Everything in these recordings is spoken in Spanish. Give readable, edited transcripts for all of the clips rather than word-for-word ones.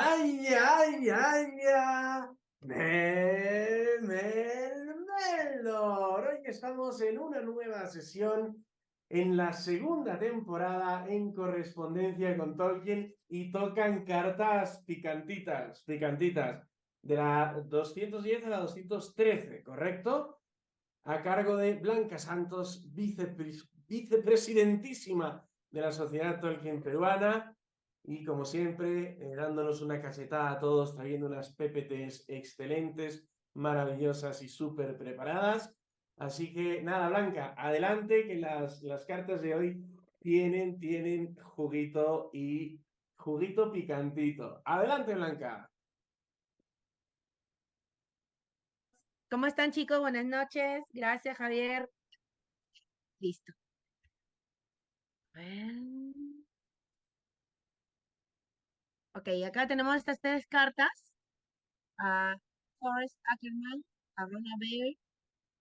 ¡Ay, ay, ay, ay! Melor. Hoy que estamos en una nueva sesión en la segunda temporada en correspondencia con Tolkien y tocan cartas picantitas, picantitas, de la 210 a la 213, ¿correcto? A cargo de Blanca Santos, vicepresidentísima de la Sociedad Tolkien Peruana. Y como siempre, dándonos una cachetada a todos, trayendo unas PPTs excelentes, maravillosas y súper preparadas. Así que nada, Blanca, adelante, que las cartas de hoy tienen juguito y juguito picantito. Adelante, Blanca. ¿Cómo están, chicos? Buenas noches. Gracias, Javier. Listo. Ok, acá tenemos estas tres cartas. A Forrest Ackerman, a Rona Bear,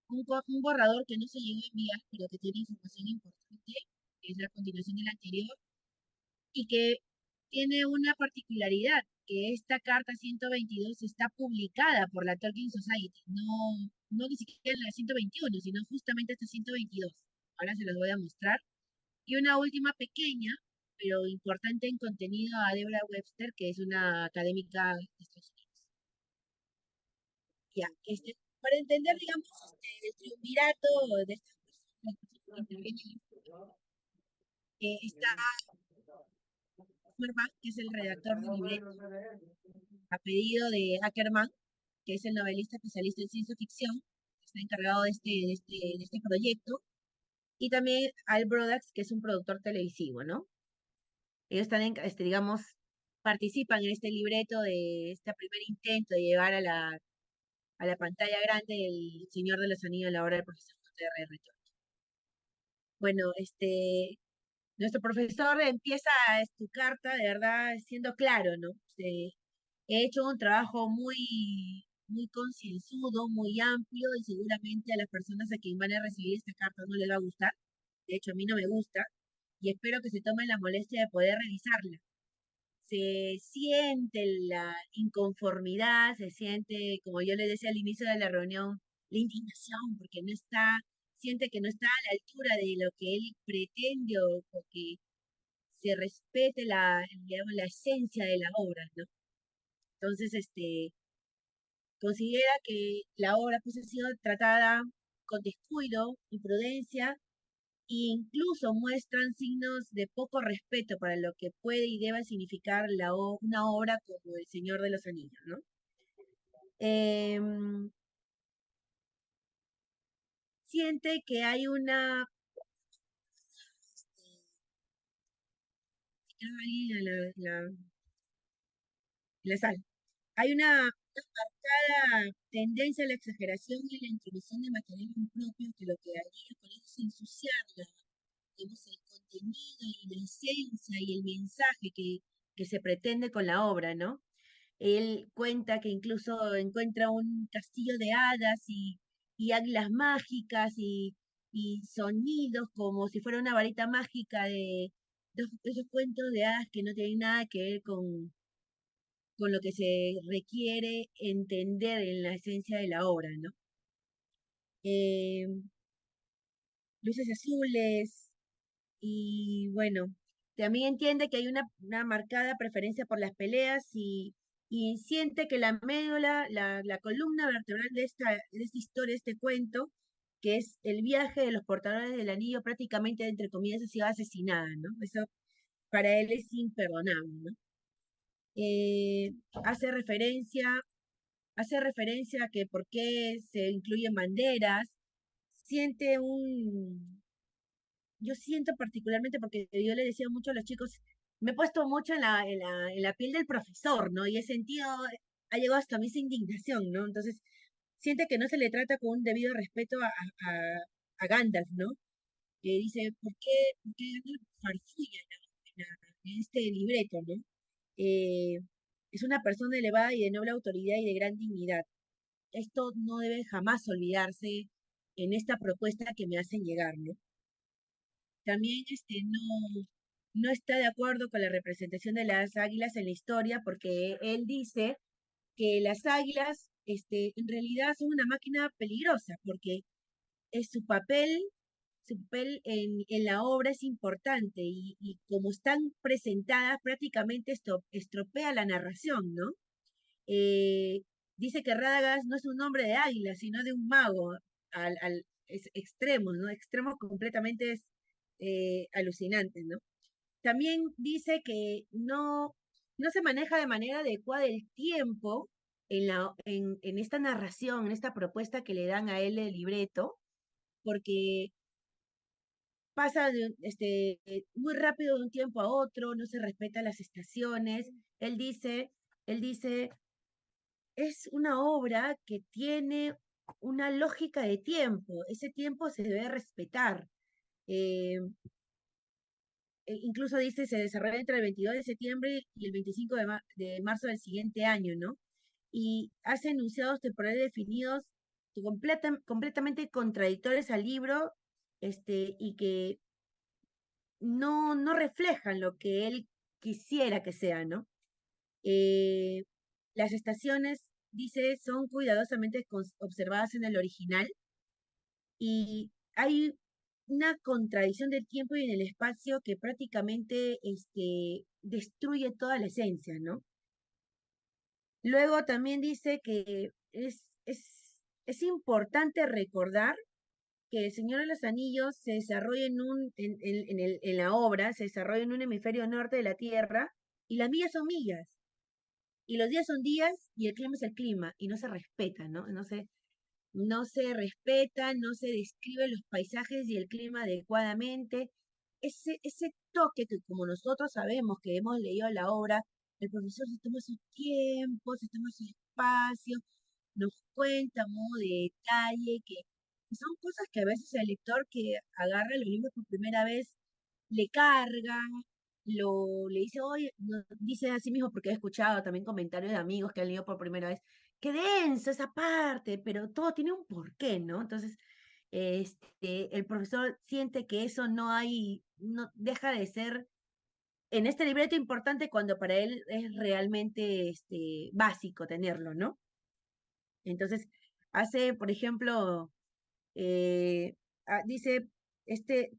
un borrador que no se llegó a enviar, pero que tiene información importante, que es la continuación del anterior, y que tiene una particularidad, que esta carta 122 está publicada por la Tolkien Society, no ni siquiera en la 121, sino justamente esta 122. Ahora se los voy a mostrar. Y una última pequeña, pero importante en contenido, a Deborah Webster, que es una académica de Estados Unidos. Ya, para entender, digamos, el triunvirato de estas personas que intervienen, está Feuerbach, que es el redactor del libreto, a pedido de Ackerman, que es el novelista especialista en ciencia ficción, que está encargado de este proyecto, y también Al Brodax, que es un productor televisivo, ¿no? Ellos también, digamos, participan en este libreto de este primer intento de llevar a la pantalla grande El Señor de los Anillos, la obra del profesor J.R.R. Tolkien. Bueno, nuestro profesor empieza su carta, de verdad, siendo claro, ¿no? He hecho un trabajo muy, muy concienzudo, muy amplio, y seguramente a las personas a quien van a recibir esta carta no les va a gustar. De hecho, a mí no me gusta, y espero que se tomen la molestia de poder revisarla. Se siente la inconformidad, se siente, como yo le decía al inicio de la reunión, la indignación, porque siente que no está a la altura de lo que él pretende o que se respete digamos, la esencia de la obra, ¿no? Entonces, considera que la obra pues ha sido tratada con descuido, imprudencia, e incluso muestran signos de poco respeto para lo que puede y debe significar una obra como El Señor de los Anillos, ¿no? Em, Siente que hay la sal, hay una marcada tendencia a la exageración y la introducción de material impropio que lo que haría con eso es ensuciar digamos, el contenido y la esencia y el mensaje que se pretende con la obra, ¿no? Él cuenta que incluso encuentra un castillo de hadas y águilas mágicas y sonidos como si fuera una varita mágica de esos cuentos de hadas que no tienen nada que ver con lo que se requiere entender en la esencia de la obra, ¿no? Eh, Luces azules, y bueno, también entiende que hay una marcada preferencia por las peleas y siente que la médula, la columna vertebral de esta historia, este cuento, que es el viaje de los portadores del anillo, prácticamente, entre comillas, ha sido asesinada, ¿no? Eso para él es imperdonable, ¿no? Eh, hace referencia, hace referencia a que por qué se incluyen banderas, siente yo siento particularmente, porque yo le decía mucho a los chicos, me he puesto mucho en la piel del profesor, ¿no? Y he sentido, ha llegado hasta a mí esa indignación, ¿no? Entonces, siente que no se le trata con un debido respeto a Gandalf, ¿no? Que dice, ¿por qué Gandalf farfulla en este libreto, ¿no? Eh, es una persona elevada y de noble autoridad y de gran dignidad. Esto no debe jamás olvidarse en esta propuesta que me hacen llegar, ¿no? También, no. no está de acuerdo con la representación de las águilas en la historia, porque él dice que las águilas, en realidad son una máquina peligrosa, porque es su papel en la obra es importante y como están presentadas prácticamente esto estropea la narración, ¿no? Eh, Dice que Radagast no es un nombre de águila, sino de un mago extremos, ¿no? Extremos completamente alucinantes, ¿no? También dice que no se maneja de manera adecuada el tiempo en esta narración, en esta propuesta que le dan a él el libreto, porque pasa muy rápido de un tiempo a otro, no se respetan las estaciones. Él dice, es una obra que tiene una lógica de tiempo, ese tiempo se debe respetar. Eh, Incluso dice, se desarrolla entre el 22 de septiembre y el 25 de marzo del siguiente año, ¿no? Y hace enunciados temporales definidos completamente contradictorios al libro, y que no reflejan lo que él quisiera que sea, ¿no? Eh, las estaciones, dice, son cuidadosamente observadas en el original y hay una contradicción del tiempo y en el espacio que prácticamente destruye toda la esencia, ¿no? Luego también dice que es importante recordar que El Señor de los Anillos se desarrolla en la obra, se desarrolla en un hemisferio norte de la Tierra, y las millas son millas, y los días son días, y el clima es el clima, y no se respeta, ¿no? No se respeta, no se describen los paisajes y el clima adecuadamente. Ese toque que como nosotros sabemos que hemos leído la obra, el profesor se toma su tiempo, se toma su espacio, nos cuenta a modo de detalle, que son cosas que a veces el lector que agarra los libros por primera vez le carga, le dice, oye, dice así mismo, porque he escuchado también comentarios de amigos que han leído por primera vez, qué denso esa parte, pero todo tiene un porqué, ¿no? Entonces, el profesor siente que eso no deja de ser en este libreto importante cuando para él es realmente básico tenerlo, ¿no? Entonces, hace, por ejemplo, dice,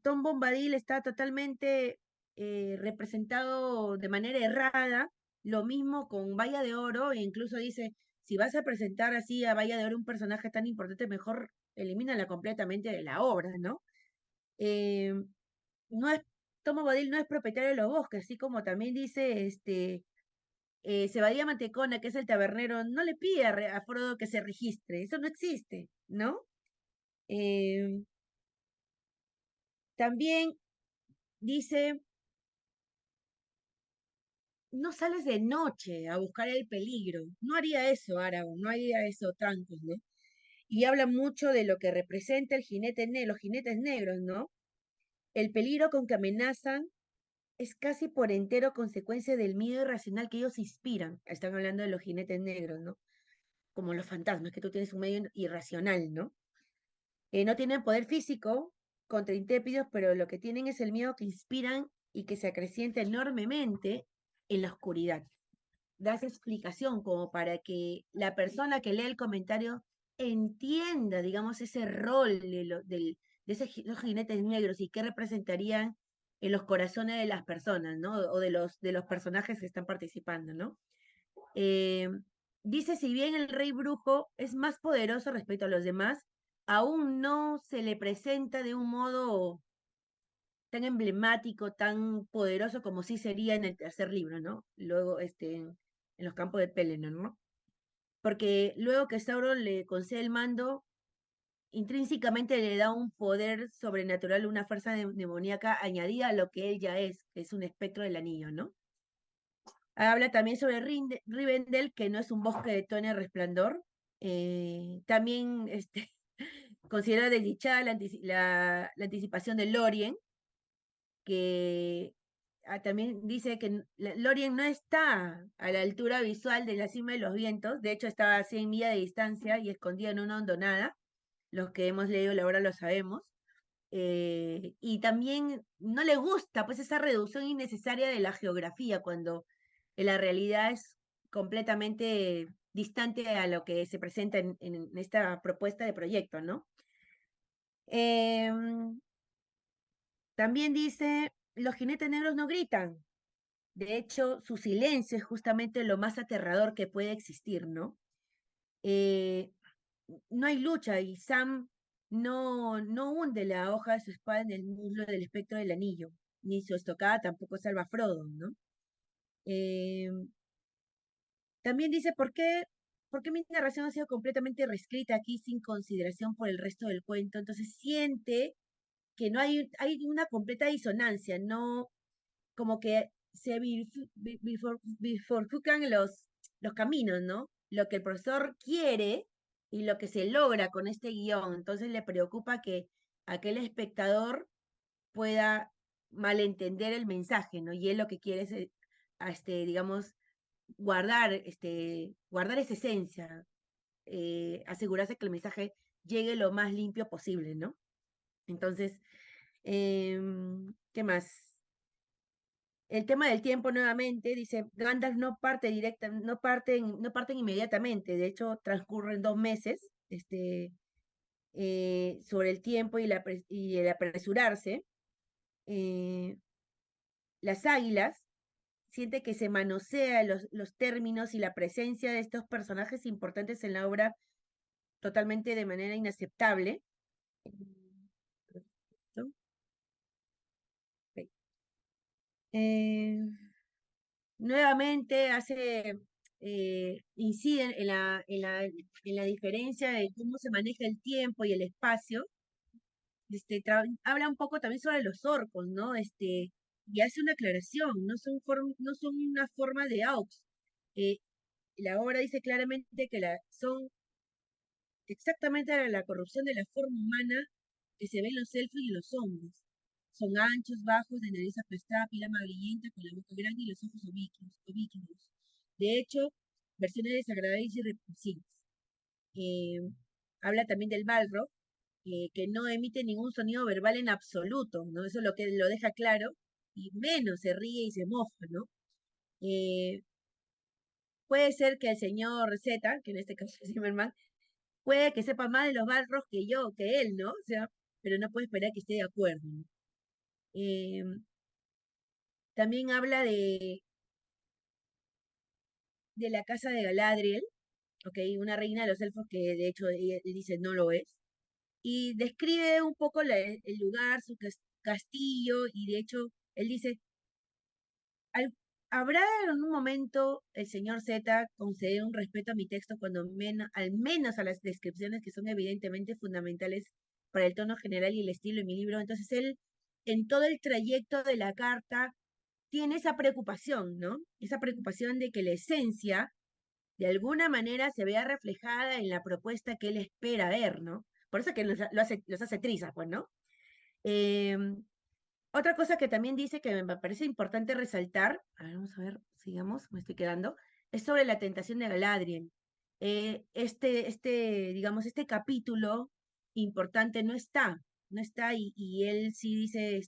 Tom Bombadil está totalmente representado de manera errada, lo mismo con Valla de Oro, e incluso dice, si vas a presentar así a Valla de Oro un personaje tan importante, mejor elimínala completamente de la obra, ¿no? Eh, no es, Tom Bombadil no es propietario de los bosques, así como también dice, Zebadía Mantecona, que es el tabernero, no le pide a Frodo que se registre, eso no existe, ¿no? Eh, También dice, no sales de noche a buscar el peligro. No haría eso Aragorn, no haría eso Trancos, ¿no? Y habla mucho de lo que representa los jinetes negros, ¿no? El peligro con que amenazan es casi por entero consecuencia del miedo irracional que ellos inspiran. Están hablando de los jinetes negros, ¿no? Como los fantasmas, que tú tienes un medio irracional, ¿no? No tienen poder físico contra intrépidos, pero lo que tienen es el miedo que inspiran y que se acrecienta enormemente en la oscuridad. Da esa explicación como para que la persona que lee el comentario entienda, digamos, ese rol de esos jinetes negros y qué representarían en los corazones de las personas, ¿no? O de los personajes que están participando, ¿no? Eh, Dice, si bien el rey brujo es más poderoso respecto a los demás, aún no se le presenta de un modo tan emblemático, tan poderoso como sí sería en el tercer libro, ¿no? Luego, en los campos de Pelennor, ¿no? Porque luego que Sauron le concede el mando, intrínsecamente le da un poder sobrenatural, una fuerza demoníaca añadida a lo que él ya es, que es un espectro del anillo, ¿no? Habla también sobre Rivendell, que no es un bosque de tono resplandor. También considera desdichada la anticipación de Lorien, que también dice que Lorien no está a la altura visual de la cima de los vientos, de hecho estaba a 100 millas de distancia y escondida en una hondonada. Los que hemos leído la obra lo sabemos. y también no le gusta pues esa reducción innecesaria de la geografía cuando la realidad es completamente distante a lo que se presenta en esta propuesta de proyecto, ¿no? Em, También dice, los jinetes negros no gritan. De hecho, su silencio es justamente lo más aterrador que puede existir, ¿no? Eh, no hay lucha y Sam no hunde la hoja de su espada en el muslo del espectro del anillo, ni su estocada tampoco salva a Frodo, ¿no? Eh, También dice, ¿por qué mi narración ha sido completamente reescrita aquí sin consideración por el resto del cuento? Entonces siente que no hay una completa disonancia, no como que se bifurcan los caminos, ¿no? Lo que el profesor quiere y lo que se logra con este guión. Entonces le preocupa que aquel espectador pueda malentender el mensaje, ¿no? Y él lo que quiere es, digamos, guardar esa esencia, asegurarse que el mensaje llegue lo más limpio posible, ¿no? Entonces, ¿qué más? El tema del tiempo nuevamente, dice, Gandalf no parte directa, no parten inmediatamente, de hecho transcurren 2 meses, sobre el tiempo y el apresurarse. Eh, las águilas siente que se manosea los términos y la presencia de estos personajes importantes en la obra totalmente de manera inaceptable. ¿No? Ok. Eh, Nuevamente incide en la diferencia de cómo se maneja el tiempo y el espacio. Habla un poco también sobre los orcos, ¿no? Y hace una aclaración, no son una forma de aux. Eh, la obra dice claramente que son exactamente la corrupción de la forma humana que se ve en los elfos y en los hombres. Son anchos, bajos, de nariz aplastada, piel amarillenta, con la boca grande y los ojos ovíquidos. De hecho, versiones desagradables y repulsivas. Eh, Habla también del Balrog, que no emite ningún sonido verbal en absoluto, ¿no? Eso es lo que lo deja claro, y menos se ríe y se mofa, ¿no? Eh, Puede ser que el señor Z, que en este caso es Zimmerman, puede que sepa más de los Balrogs que yo, que él, ¿no? O sea, pero no puede esperar que esté de acuerdo, ¿no? Eh, También habla de la casa de Galadriel, ¿ok? Una reina de los elfos que de hecho él dice no lo es. Y describe un poco el lugar, su castillo, y de hecho él dice, ¿habrá en un momento el señor Z conceder un respeto a mi texto cuando al menos a las descripciones que son evidentemente fundamentales para el tono general y el estilo de mi libro? Entonces él, en todo el trayecto de la carta, tiene esa preocupación, ¿no? Esa preocupación de que la esencia, de alguna manera, se vea reflejada en la propuesta que él espera ver, ¿no? Por eso que los hace trizas, pues, ¿no? Em, Otra cosa que también dice que me parece importante resaltar, a ver, vamos a ver, sigamos, me estoy quedando, es sobre la tentación de Galadriel. Digamos, este capítulo importante no está, y él sí dice,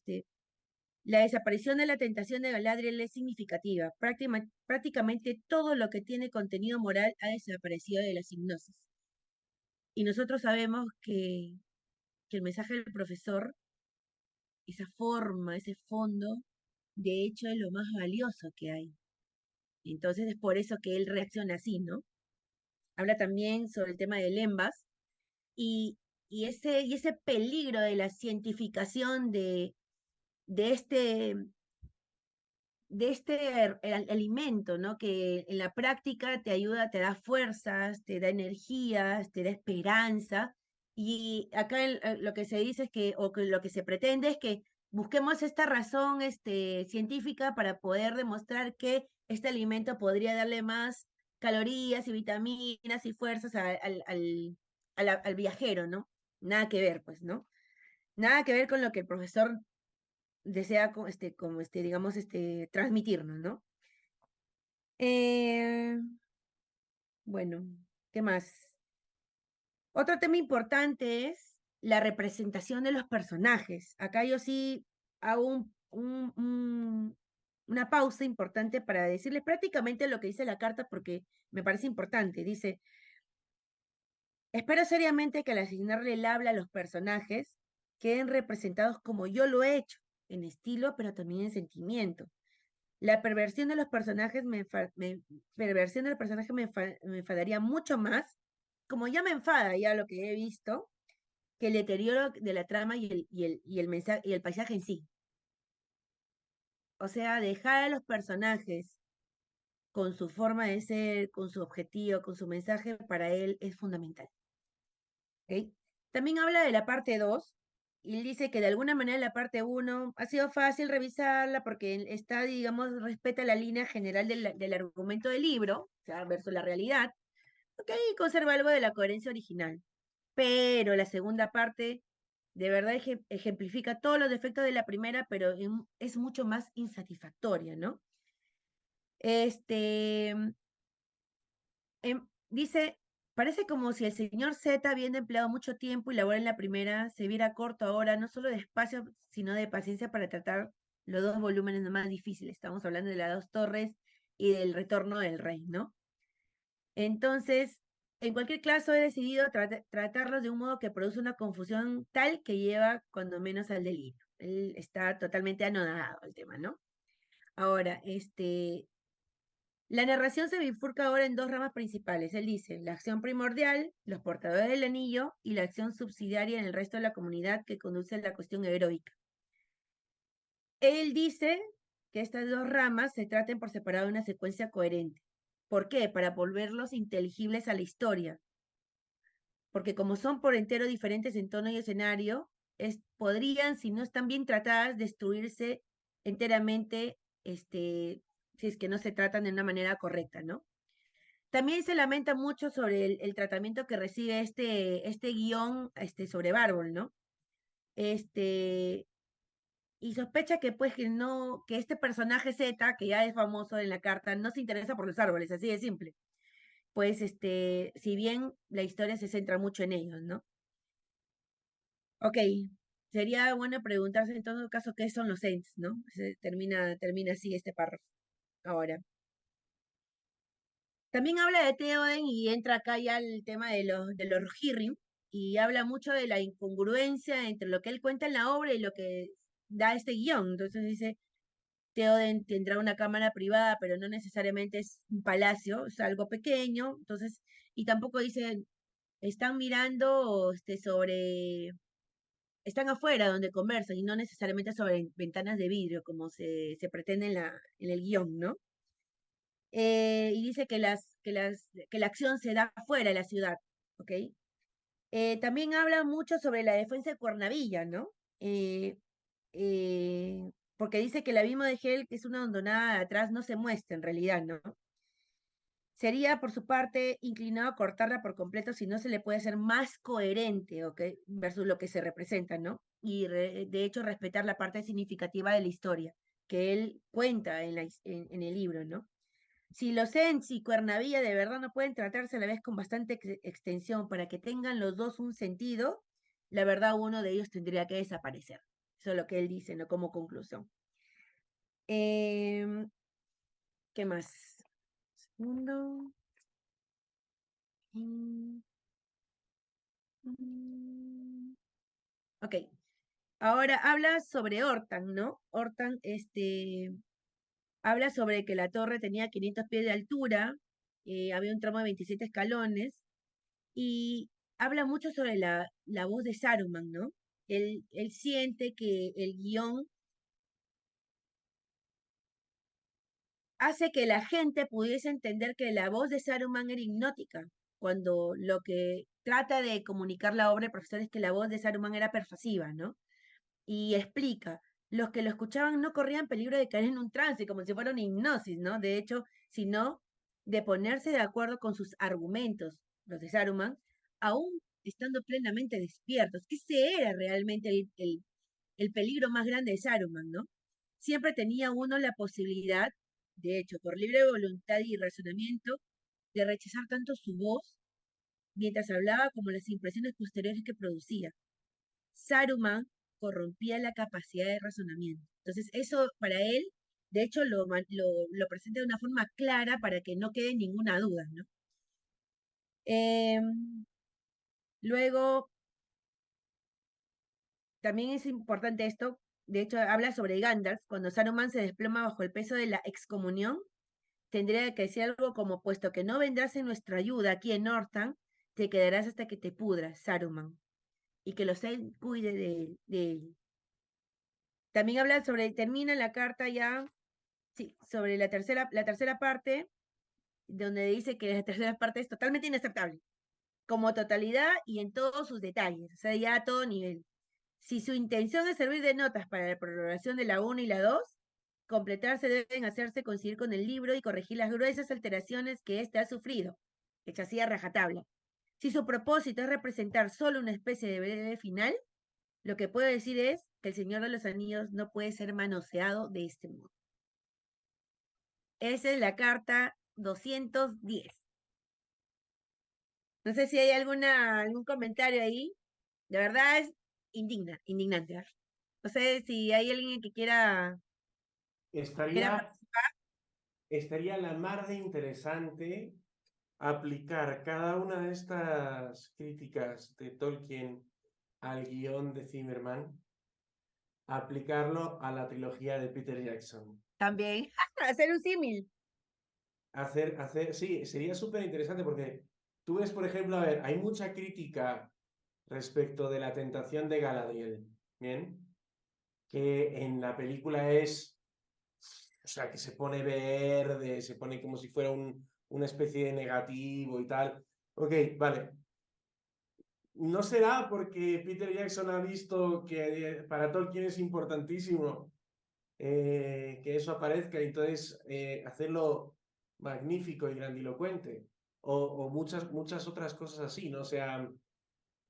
la desaparición de la tentación de Galadriel es significativa. Prácticamente todo lo que tiene contenido moral ha desaparecido de la hipnosis. Y nosotros sabemos que el mensaje del profesor, esa forma, ese fondo, de hecho es lo más valioso que hay. Entonces es por eso que él reacciona así, ¿no? Habla también sobre el tema del ENVAS y, y ese peligro de la cientificación de este, alimento, ¿no? Que en la práctica te ayuda, te da fuerzas, te da energías, te da esperanza. Y acá lo que se dice es o que lo que se pretende es que busquemos esta razón científica para poder demostrar que este alimento podría darle más calorías y vitaminas y fuerzas al viajero, ¿no? Nada que ver, pues, ¿no? Nada que ver con lo que el profesor desea digamos, transmitirnos, ¿no? Eh, bueno, ¿qué más? Otro tema importante es la representación de los personajes. Acá yo sí hago una pausa importante para decirles prácticamente lo que dice la carta porque me parece importante. Dice, espero seriamente que al asignarle el habla a los personajes queden representados como yo lo he hecho, en estilo, pero también en sentimiento. La perversión de los personajes perversión del personaje me enfadaría mucho más, como ya me enfada ya lo que he visto, que el deterioro de la trama y el mensaje y el paisaje en sí. O sea, dejar a los personajes con su forma de ser, con su objetivo, con su mensaje, para él es fundamental. ¿Ok? También habla de la parte 2 y dice que de alguna manera la parte 1 ha sido fácil revisarla porque está, digamos, respeta la línea general del argumento del libro, o sea, versus la realidad, ¿ok? Y conserva algo de la coherencia original. Pero la segunda parte de verdad ejemplifica todos los defectos de la primera, pero es mucho más insatisfactoria, ¿no? Este, dice, parece como si el señor Z, habiendo empleado mucho tiempo y labor en la primera, se viera corto ahora, no solo de espacio, sino de paciencia para tratar los dos volúmenes más difíciles. Estamos hablando de las dos torres y del retorno del rey, ¿no? Entonces, en cualquier caso, he decidido tratarlos de un modo que produce una confusión tal que lleva cuando menos al delirio. Él está totalmente anonadado al tema, ¿no? Ahora, la narración se bifurca ahora en dos ramas principales. Él dice, la acción primordial, los portadores del anillo, y la acción subsidiaria en el resto de la comunidad que conduce a la cuestión heroica. Él dice que estas dos ramas se traten por separado de una secuencia coherente. ¿Por qué? Para volverlos inteligibles a la historia. Porque como son por entero diferentes en tono y escenario, podrían, si no están bien tratadas, destruirse enteramente, si es que no se tratan de una manera correcta, ¿no? También se lamenta mucho sobre el tratamiento que recibe este guión sobre Bárbol, ¿no? Este, y sospecha que pues que no, que este personaje Z, que ya es famoso en la carta, no se interesa por los árboles, así de simple. Pues si bien la historia se centra mucho en ellos, ¿no? Ok, sería bueno preguntarse en todo caso qué son los Ents, ¿no? Termina así este párrafo. Ahora, también habla de Theoden y entra acá ya el tema de los Rohirrim y habla mucho de la incongruencia entre lo que él cuenta en la obra y lo que da este guión. Entonces dice, Theoden tendrá una cámara privada, pero no necesariamente es un palacio, es algo pequeño. Entonces, y tampoco dice, están mirando están afuera donde conversan y no necesariamente sobre ventanas de vidrio, como se pretende en el guión, ¿no? Y dice que la acción se da fuera de la ciudad, ¿ok? También habla mucho sobre la defensa de Cuernavilla, ¿no? Eh, porque dice que el abismo de Hel, que es una hondonada de atrás, no se muestra en realidad, ¿no? Sería, por su parte, inclinado a cortarla por completo si no se le puede ser más coherente, ¿ok? Versus lo que se representa, ¿no? Y de hecho respetar la parte significativa de la historia que él cuenta en el libro, ¿no? Si los ENS y Cuernavilla de verdad no pueden tratarse a la vez con bastante extensión para que tengan los dos un sentido, la verdad uno de ellos tendría que desaparecer. Eso es lo que él dice, ¿no? Como conclusión. Em, ¿Qué más? Segundo. Mm, mm. Ok, ahora habla sobre Hortan, ¿no? Hortan, habla sobre que la torre tenía 500 pies de altura, había un tramo de 27 escalones, y habla mucho sobre la voz de Saruman, ¿no? Él siente que el guión hace que la gente pudiese entender que la voz de Saruman era hipnótica, cuando lo que trata de comunicar la obra del profesor es que la voz de Saruman era persuasiva, ¿no? Y explica, los que lo escuchaban no corrían peligro de caer en un trance, como si fuera una hipnosis, ¿no? De hecho, sino de ponerse de acuerdo con sus argumentos, los de Saruman, aún estando plenamente despiertos, que ese era realmente el peligro más grande de Saruman, ¿no? Siempre tenía uno la posibilidad, de hecho, por libre voluntad y razonamiento, de rechazar tanto su voz mientras hablaba como las impresiones posteriores que producía. Saruman corrompía la capacidad de razonamiento. Entonces, eso para él, de hecho, lo presenta de una forma clara para que no quede ninguna duda, ¿no? Luego, también es importante esto, de hecho, habla sobre Gandalf, cuando Saruman se desploma bajo el peso de la excomunión, tendría que decir algo como, puesto que no vendrás en nuestra ayuda aquí en Northan, te quedarás hasta que te pudras, Saruman, y que los Elf cuide de él. También habla sobre, termina la carta ya, sí, sobre la tercera parte, donde dice que la tercera parte es totalmente inaceptable, como totalidad y en todos sus detalles, o sea, ya a todo nivel. Si su intención es servir de notas para la programación de la 1 y la 2, completarse deben hacerse coincidir con el libro y corregir las gruesas alteraciones que éste ha sufrido, hecha así a rajatabla. Si su propósito es representar solo una especie de breve final, lo que puedo decir es que el Señor de los Anillos no puede ser manoseado de este modo. Esa es la carta 210. No sé si hay algún comentario ahí. De verdad es indignante. ¿Eh? No sé si hay alguien que quiera Estaría, estaría la mar de interesante aplicar cada una de estas críticas de Tolkien al guión de Zimmerman, aplicarlo a la trilogía de Peter Jackson. también hacer un símil. Sí, sería súper interesante porque tú ves, por ejemplo, a ver, hay mucha crítica respecto de la tentación de Galadriel, ¿bien? Que en la película es, o sea, que se pone verde, se pone como si fuera una especie de negativo y tal. Ok, vale. ¿No será porque Peter Jackson ha visto que para Tolkien es importantísimo que eso aparezca y entonces hacerlo magnífico y grandilocuente? O muchas otras cosas así, ¿no? O sea,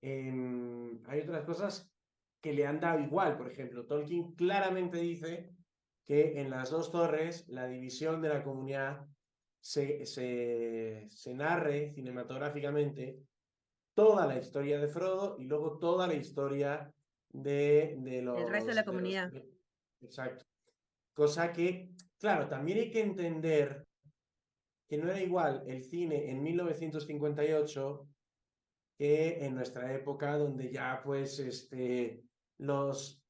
hay otras cosas que le han dado igual. Por ejemplo, Tolkien claramente dice que en las dos torres la división de la comunidad se narre cinematográficamente toda la historia de Frodo y luego toda la historia de El resto de la los... comunidad. Exacto. Cosa que, claro, también hay que entender que no era igual el cine en 1958 que en nuestra época, donde ya pues los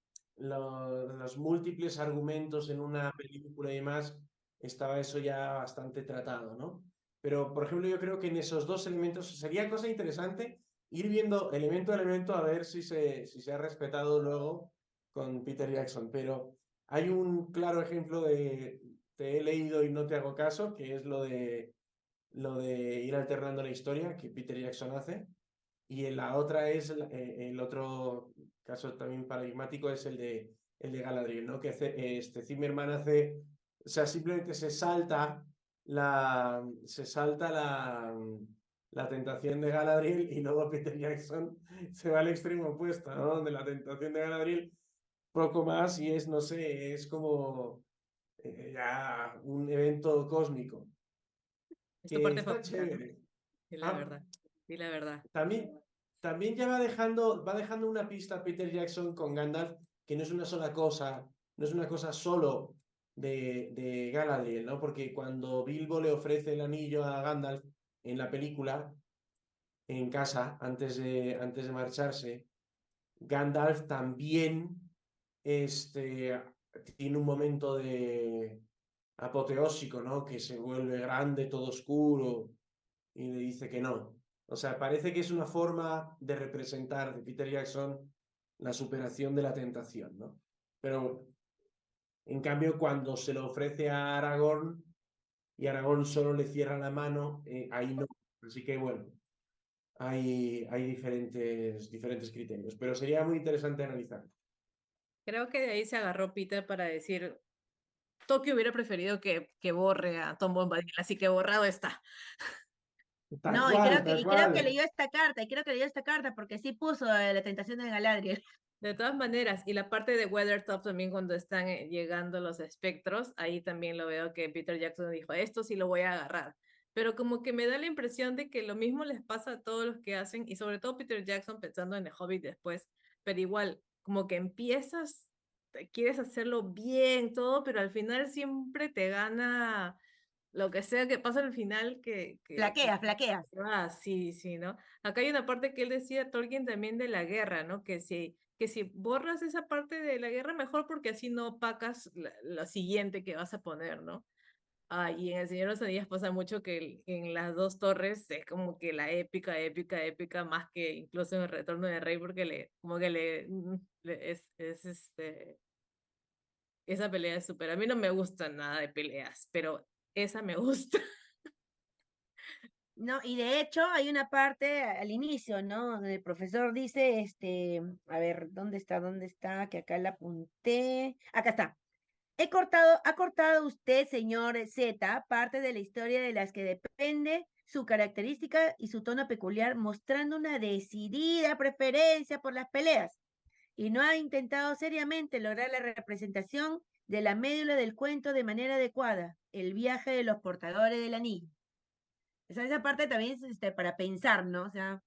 múltiples argumentos en una película y demás, estaba eso ya bastante tratado, ¿no? Pero, por ejemplo, yo creo que en esos dos elementos sería cosa interesante ir viendo elemento a elemento a ver si se ha respetado luego con Peter Jackson. Pero hay un claro ejemplo de te he leído y no te hago caso, que es lo de ir alternando la historia que Peter Jackson hace. Y en la otra es, el otro caso también paradigmático es el de Galadriel, ¿no? Que Zimmerman hace, o sea, simplemente la tentación de Galadriel y luego Peter Jackson se va al extremo opuesto, ¿no? Donde la tentación de Galadriel poco más y es, no sé, es como ya un evento cósmico, Es tu que parte está favorita, ¿no? chévere. Sí, la Ah, verdad. Sí, la verdad. también ya va dejando una pista Peter Jackson con Gandalf, que no es una sola cosa, no es una cosa solo de Galadriel, ¿no? Porque cuando Bilbo le ofrece el anillo a Gandalf en la película, en casa, antes de marcharse, Gandalf también tiene un momento de apoteósico, ¿no? Que se vuelve grande, todo oscuro, y le dice que no. O sea, parece que es una forma de representar de Peter Jackson la superación de la tentación, ¿no? Pero en cambio, cuando se lo ofrece a Aragorn y Aragorn solo le cierra la mano, ahí no. Así que bueno, hay diferentes criterios, pero sería muy interesante analizar. Creo que de ahí se agarró Peter para decir, Tokio hubiera preferido que borre a Tom Bombadil, así que borrado está. Tal No, cual, y tal creo que cual. leyó esta carta, y creo que leyó esta carta porque sí puso la tentación de Galadriel. De todas maneras, y la parte de Weathertop también cuando están llegando los espectros, ahí también lo veo que Peter Jackson dijo, esto sí lo voy a agarrar. pero como que me da la impresión de que lo mismo les pasa a todos los que hacen, y sobre todo Peter Jackson pensando en The Hobbit después, pero igual, como que empiezas, quieres hacerlo bien, todo, pero al final siempre te gana lo que sea que pasa al final Flaqueas. sí, sí, ¿no? Acá hay una parte que él decía, Tolkien, también de la guerra, ¿no? Que si borras esa parte de la guerra, mejor porque así no opacas la siguiente que vas a poner, ¿no? Ah, y en El Señor de los Anillos pasa mucho que en las dos torres es como que la épica, épica, épica, más que incluso en El Retorno del Rey, porque como que esa pelea es súper. A mí no me gusta nada de peleas, pero esa me gusta. No, y de hecho hay una parte al inicio, ¿no? Donde el profesor dice, a ver, ¿dónde está? Que acá la apunté. Acá está. Ha cortado usted, señor Z, parte de la historia de las que depende su característica y su tono peculiar, mostrando una decidida preferencia por las peleas, y no ha intentado seriamente lograr la representación de la médula del cuento de manera adecuada, el viaje de los portadores del anillo. Esa parte también es para pensar, ¿no? O sea,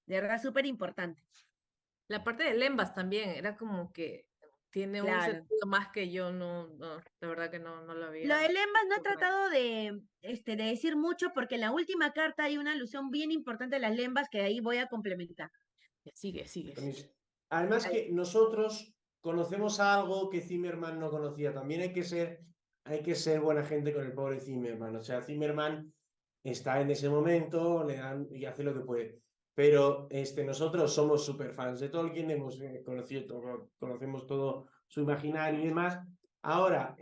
de verdad súper importante. La parte de Lembas también era como que tiene un Claro. sentido más que yo la verdad que no lo Lo había. de Lembas no he tratado de decir mucho porque en la última carta hay una alusión bien importante a las lembas que ahí voy a complementar. Sigue, sigue, sigue. Además Dale. que nosotros conocemos algo que Zimmerman no conocía. También hay que ser buena gente con el pobre Zimmerman. O sea, Zimmerman está en ese momento, le dan y hace lo que puede. Pero nosotros somos súper fans de Tolkien, hemos conocido todo, conocemos todo su imaginario y demás. Ahora,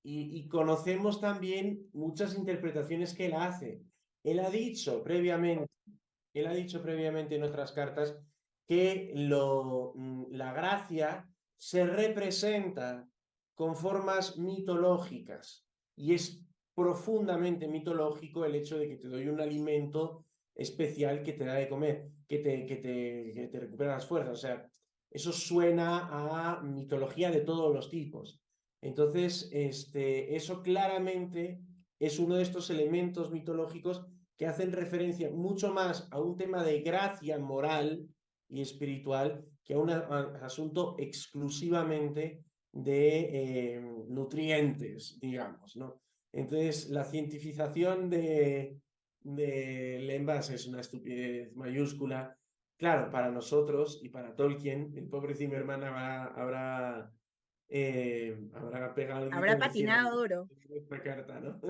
y conocemos también muchas interpretaciones que él hace. Él ha dicho previamente, él ha dicho previamente en otras cartas que la gracia se representa con formas mitológicas y es profundamente mitológico el hecho de que te doy un alimento especial que te da de comer, que te recupera las fuerzas. O sea, eso suena a mitología de todos los tipos. Entonces, eso claramente es uno de estos elementos mitológicos que hacen referencia mucho más a un tema de gracia moral y espiritual que a un asunto exclusivamente de nutrientes, digamos, ¿no? Entonces, la cientificación del envase es una estupidez mayúscula. Claro, para nosotros y para Tolkien, el pobre Zimmerman habrá pegado el grito Habrá en el cielo patinado duro. esta carta, ¿no?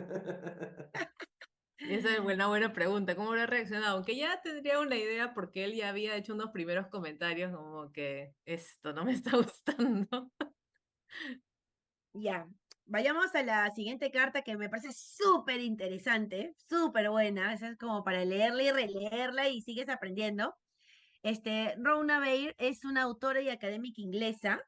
Esa es buena pregunta. ¿Cómo habrá reaccionado? Aunque ya tendría una idea porque él ya había hecho unos primeros comentarios como que esto no me está gustando. Ya. Vayamos a la siguiente carta que me parece súper interesante, súper buena. Esa es como para leerla y releerla y sigues aprendiendo. Rowena Baer es una autora y académica inglesa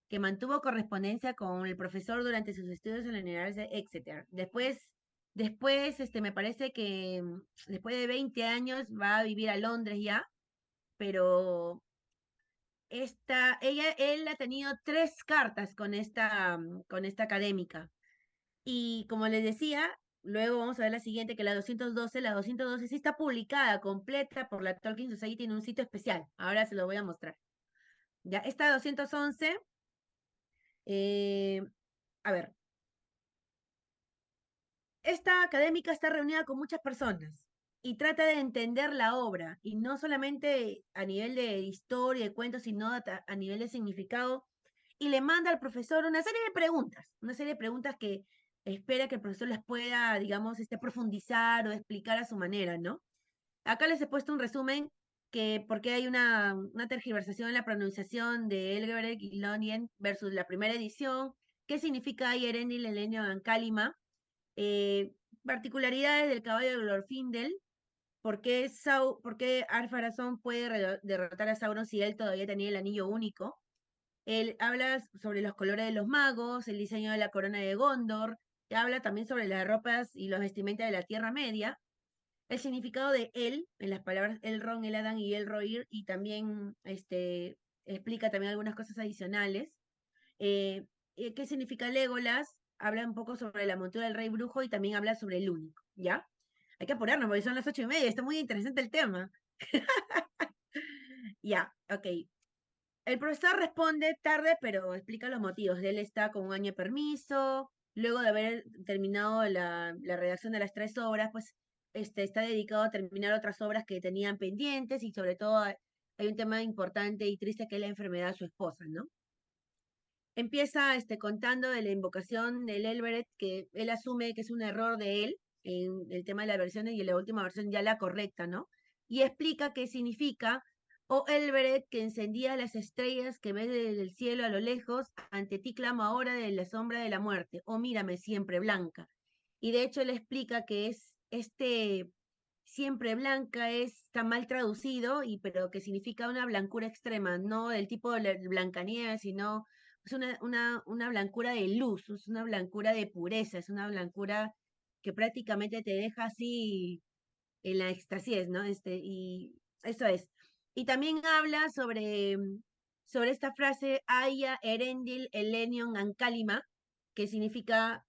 que mantuvo correspondencia con el profesor durante sus estudios en la Universidad de Exeter. Después, me parece que después de 20 años va a vivir a Londres ya, pero él ha tenido 3 cartas con esta académica. Y como les decía, luego vamos a ver la siguiente, que la 212 sí está publicada completa por la Tolkien Society en un sitio especial. Ahora se lo voy a mostrar. Ya, esta 211, eh, a ver, esta académica está reunida con muchas personas y trata de entender la obra, y no solamente a nivel de historia, de cuentos, sino a nivel de significado, y le manda al profesor una serie de preguntas que espera que el profesor las pueda, digamos, profundizar o explicar a su manera, ¿no? Acá les he puesto un resumen porque hay una tergiversación en la pronunciación de Elgebrecht y Lothlórien versus la primera edición. ¿Qué significa Eärendil, Elenio, Ancálima? eh, Particularidades del caballo de Glorfindel, por qué Ar-Pharazôn puede derrotar a Sauron si él todavía tenía el anillo único. Él habla sobre los colores de los magos, el diseño de la corona de Gondor, habla también sobre las ropas y los vestimentas de la Tierra Media, el significado de él, en las palabras Elrond, Eladan y Elrohir, y también explica también algunas cosas adicionales. ¿Qué significa Legolas? habla un poco sobre la montura del rey brujo y también habla sobre el único, ¿ya? Hay que apurarnos porque son las 8:30, está muy interesante el tema. Ya, ok. El profesor responde tarde, pero explica los motivos. Él está con un año de permiso, luego de haber terminado la redacción de las 3 obras, pues está dedicado a terminar otras obras que tenían pendientes y sobre todo hay un tema importante y triste que es la enfermedad de su esposa, ¿no? Empieza contando de la invocación del Elberet, que él asume que es un error de él en el tema de las versiones y en la última versión ya la correcta, ¿no? Y explica qué significa, oh Elberet, que encendía las estrellas que ves desde el cielo a lo lejos, ante ti clamo ahora de la sombra de la muerte, oh mírame siempre blanca. Y de hecho él explica que es siempre blanca está mal traducido, pero que significa una blancura extrema, no del tipo de Blancanieves, sino es una blancura de luz, es una blancura de pureza, es una blancura que prácticamente te deja así en la éxtasis, ¿no? Y eso es. Y también habla sobre esta frase, Aya Erendil Elenion Ancalima, que significa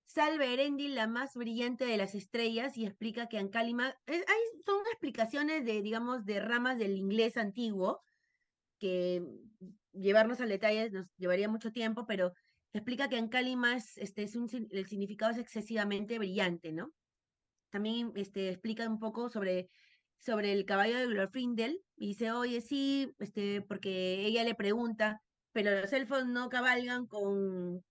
Salve Erendil, la más brillante de las estrellas, y explica que Ancalima, son explicaciones de, digamos, de ramas del inglés antiguo, que llevarnos al detalle nos llevaría mucho tiempo, pero explica que Ancalima el significado es excesivamente brillante, ¿no? También explica un poco sobre el caballo de Glorfindel, y dice, oye, sí, porque ella le pregunta, pero los elfos no cabalgan con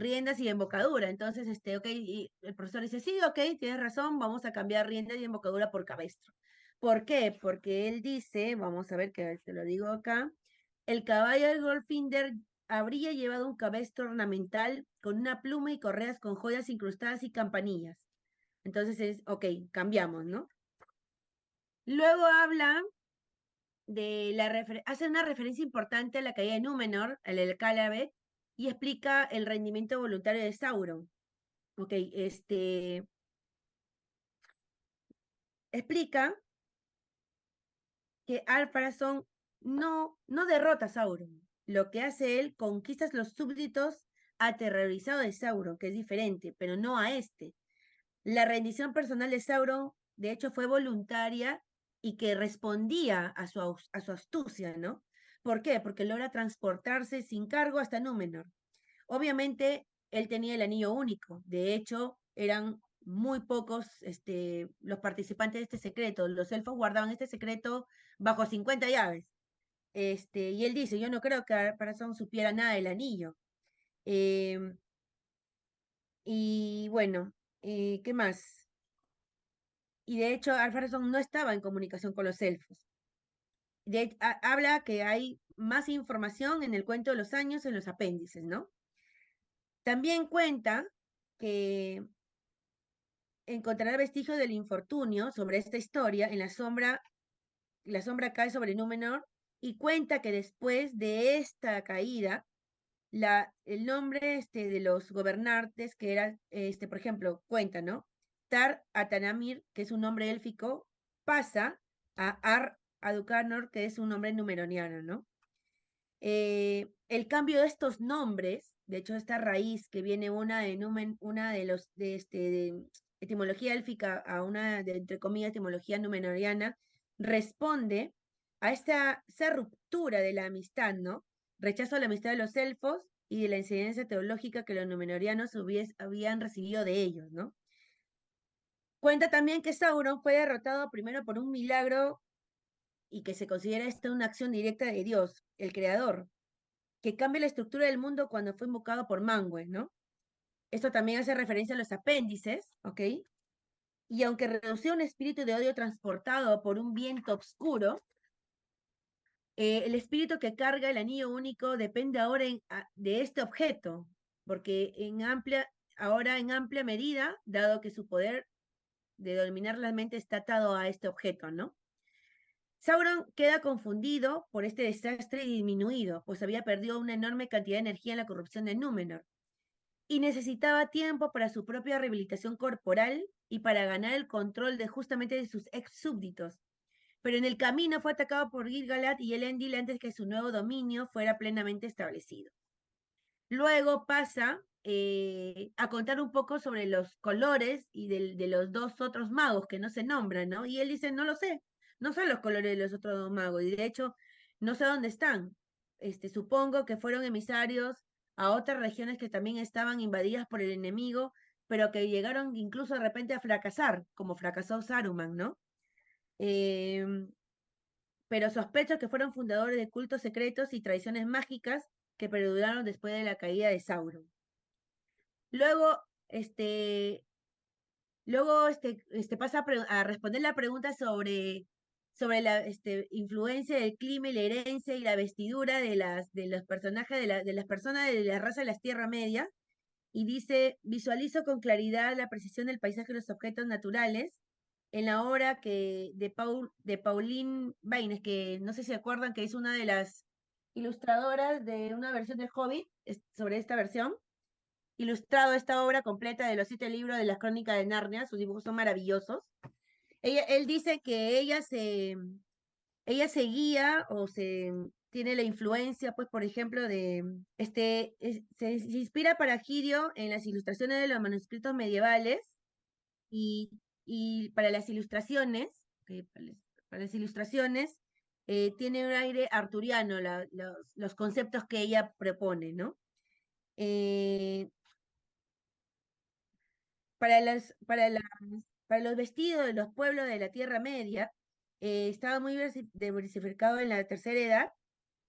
riendas y embocadura. Entonces, ok, y el profesor dice, sí, ok, tienes razón, vamos a cambiar riendas y embocadura por cabestro. ¿Por qué? Porque él dice, vamos a ver que te lo digo acá, el caballo de Goldfinger habría llevado un cabestro ornamental con una pluma y correas con joyas incrustadas y campanillas. Entonces ok, cambiamos, ¿no? Luego habla hace una referencia importante a la caída de Númenor, al Elcalabe, y explica el rendimiento voluntario de Sauron. Ok, explica que Ar-Pharazôn no derrota a Sauron. Lo que hace él, conquista los súbditos aterrorizados de Sauron, que es diferente, pero no a este. La rendición personal de Sauron, de hecho, fue voluntaria y que respondía a su astucia, ¿no? ¿Por qué? Porque logra transportarse sin cargo hasta Númenor. Obviamente, él tenía el anillo único. De hecho, eran muy pocos los participantes de este secreto. Los elfos guardaban este secreto bajo 50 llaves. Y él dice, yo no creo que Ar-Pharazôn supiera nada del anillo. Em, y bueno, ¿qué más? Y de hecho, Ar-Pharazôn no estaba en comunicación con los elfos. Habla que hay más información en el cuento de los años en los apéndices, ¿no? También cuenta que encontrará vestigios del infortunio sobre esta historia en la sombra cae sobre Númenor y cuenta que después de esta caída, el nombre de los gobernantes, que era, por ejemplo, cuenta, ¿no? Tar Atanamir, que es un nombre élfico, pasa a Ar Aducanor, que es un nombre numeroniano, ¿no? El cambio de estos nombres, de hecho, esta raíz que viene una de etimología élfica a una de, entre comillas, etimología numenoriana, responde a esa ruptura de la amistad, ¿no? Rechazo a la amistad de los elfos y de la enseñanza teológica que los numenorianos habían recibido de ellos, ¿no? Cuenta también que Sauron fue derrotado primero por un milagro y que se considera esta una acción directa de Dios, el creador, que cambia la estructura del mundo cuando fue invocado por Manwë, ¿no? Esto también hace referencia a los apéndices, ¿ok? Y aunque redució un espíritu de odio transportado por un viento oscuro, el espíritu que carga el anillo único depende ahora de este objeto, porque ahora en amplia medida, dado que su poder de dominar la mente está atado a este objeto, ¿no? Sauron queda confundido por este desastre y disminuido, pues había perdido una enorme cantidad de energía en la corrupción de Númenor, y necesitaba tiempo para su propia rehabilitación corporal y para ganar el control justamente de sus ex súbditos. Pero en el camino fue atacado por Gil-galad y Elendil antes que su nuevo dominio fuera plenamente establecido. Luego pasa a contar un poco sobre los colores y de los dos otros magos que no se nombran, ¿no? Y él dice, no lo sé, no sé los colores de los otros dos magos, y de hecho, no sé dónde están. Supongo que fueron emisarios a otras regiones que también estaban invadidas por el enemigo, pero que llegaron incluso de repente a fracasar, como fracasó Saruman, ¿no? Em, pero sospecho que fueron fundadores de cultos secretos y tradiciones mágicas que perduraron después de la caída de Sauron. Luego, pasa a responder la pregunta sobre la influencia del clima y la herencia y la vestidura de los personajes, de las personas de la raza de las Tierra Media, y dice, visualizo con claridad la precisión del paisaje y los objetos naturales en la obra de Pauline Baynes, que no sé si se acuerdan que es una de las ilustradoras de una versión de Hobbit, sobre esta versión, ilustrado esta obra completa de los 7 libros de las Crónicas de Narnia, sus dibujos son maravillosos. Él dice que ella se guía o tiene la influencia, pues, por ejemplo, se inspira para Gidio en las ilustraciones de los manuscritos medievales y, y para las ilustraciones, para las ilustraciones, tiene un aire arturiano los conceptos que ella propone, ¿no? Para para los vestidos de los pueblos de la Tierra Media, estaba muy diversificado en la tercera edad,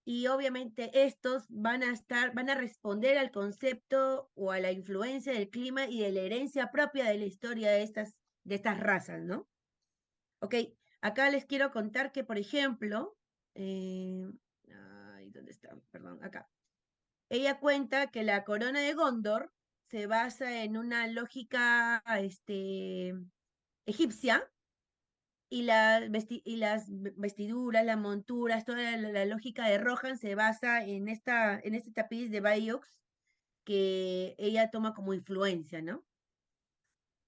y obviamente estos van a responder al concepto o a la influencia del clima y de la herencia propia de la historia de estas razas, ¿no? Ok, acá les quiero contar que, por ejemplo, ¿dónde está? Perdón, acá. Ella cuenta que la corona de Gondor se basa en una lógica egipcia, y las vestiduras, las monturas, toda la lógica de Rohan se basa en este tapiz de Bayeux que ella toma como influencia, ¿no?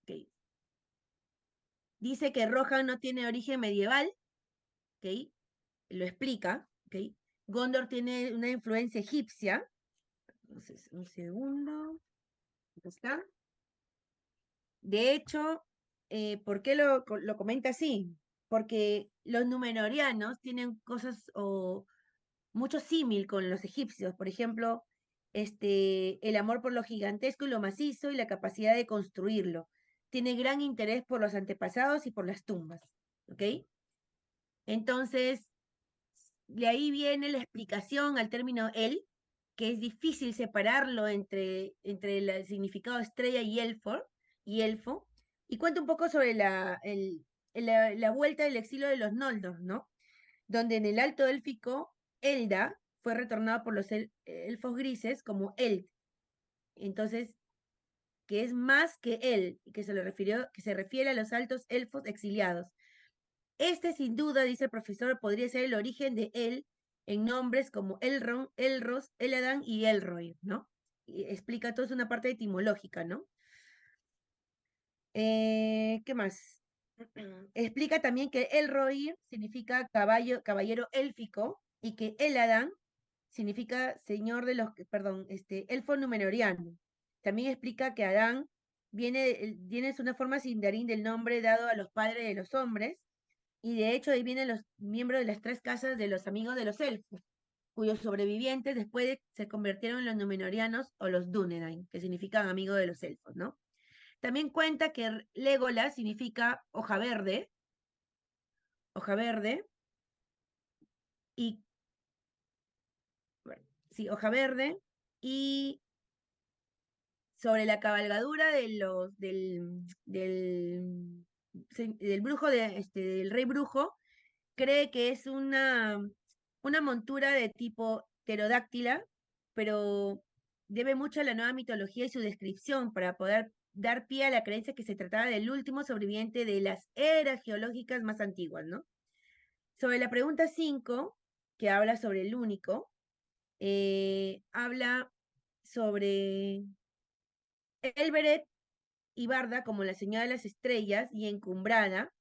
Okay. Dice que Rohan no tiene origen medieval, ¿ok? Lo explica, ¿ok? Gondor tiene una influencia egipcia. Entonces, un segundo. ¿Dónde está? De hecho, ¿por qué lo comenta así? Porque los Númenóreanos tienen cosas o mucho símil con los egipcios. Por ejemplo, el amor por lo gigantesco y lo macizo y la capacidad de construirlo. Tiene gran interés por los antepasados y por las tumbas. ¿Ok? Entonces, de ahí viene la explicación al término el, que es difícil separarlo entre el significado estrella y elfo, y cuenta un poco sobre la vuelta del exilio de los Noldor, ¿no? Donde en el Alto Élfico, Elda fue retornado por los elfos grises como Eld. Entonces, que es más que él, que se refiere a los altos elfos exiliados. Sin duda, dice el profesor, podría ser el origen de él en nombres como Elrond, Elros, Eladan y Elroy, ¿no? Y explica todo, es una parte etimológica, ¿no? ¿Qué más? Explica también que Elroy significa caballero élfico, y que Eladan significa señor de los, perdón, elfo númenoriano. También explica que Adán es una forma sindarin del nombre dado a los padres de los hombres, y de hecho ahí vienen los miembros de las 3 casas de los amigos de los elfos, cuyos sobrevivientes después se convirtieron en los Númenóreanos o los Dúnedain, que significan amigos de los elfos, ¿no? También cuenta que Legolas significa hoja verde, y, bueno, sí, hoja verde, y sobre la cabalgadura del brujo, del rey brujo, cree que es una montura de tipo pterodáctila, pero debe mucho a la nueva mitología y su descripción para poder dar pie a la creencia que se trataba del último sobreviviente de las eras geológicas más antiguas, ¿no? Sobre la pregunta 5, que habla sobre el único, habla sobre Elberet y Barda como la señora de las estrellas y encumbrada.